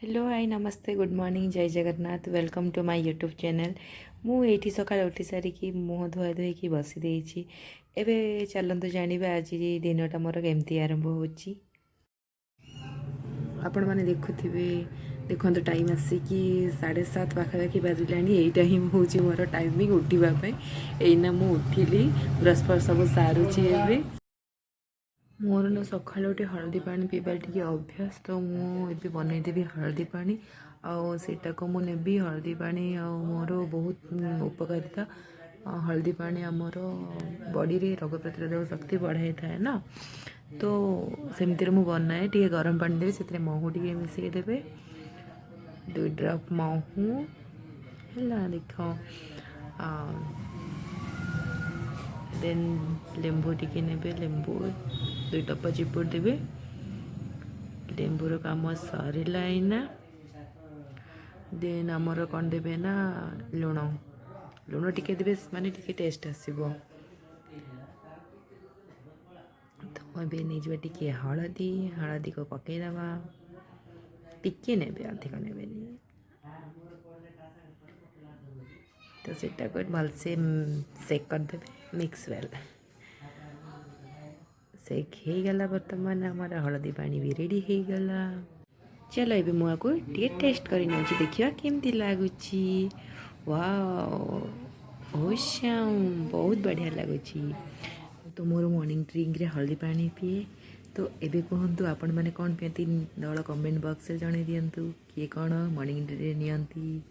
Hello hi नमस्ते good morning जय Jagannath welcome to my YouTube channel. मुझे सकाल उठी सारिकी मुह धुआ धोईकी बसी देइछि। एबे चलतु जानिबा आज दिनटा मोर केमती आरंभ होछि। आपण माने देखुथिबे देखंतु टाइम आसिकी 7:30 पाखापाखि बाजिलानी। एइटा ही होछि मोर टाइमिंग उठिबा पई। एइना मु उठिली ब्रश पर सब सारुछि। एबे मोर ना सकाल उठे हल्दी पानी पीबार टी अभ्यास, तो मुझे बनईदेवी हल्दी पानी आटा को मुझे हल्दी पानी मोर बहुत उपकारिता। हल्दी पानी आमर बॉडी रे रोग प्रतिरोधक शक्ति बढ़ाई थाए ना, तो सेमती मुझे बनाए टी गरम पानी देवे से महू टी मिसई देवे 2 ड्रॉप महू है देख। देन लेंबू टी ने लेंबू 2 टपा चिपुड़ देवे। लेंबूर काम सरला। देन आमर कौन देवे ना लुण लुण टिके देवे माने टिके टेस्ट आसो। तो ये नहीं टिके हलदी हलदी को पकईदबा टिके ने अधिक ने तो सेटा को भलसे सेक करदे मिक्स वेल सेक हो गला। बर्तमान आमर हलदी पानी भी रेडी हो गला। चलो ये मुआ को टे टेस्ट कर देखा केमती लगुच। वाओ ओश्याम बहुत बढ़िया लगुच। तो मोर मॉर्निंग ड्रिंक रे हल्दी पानी पिए। तो एबे कहतु आपण मैंने कौन पीती दल कमेंट बॉक्स में जन दिंतु किए कौन मॉर्निंग ड्रिंक नियंती।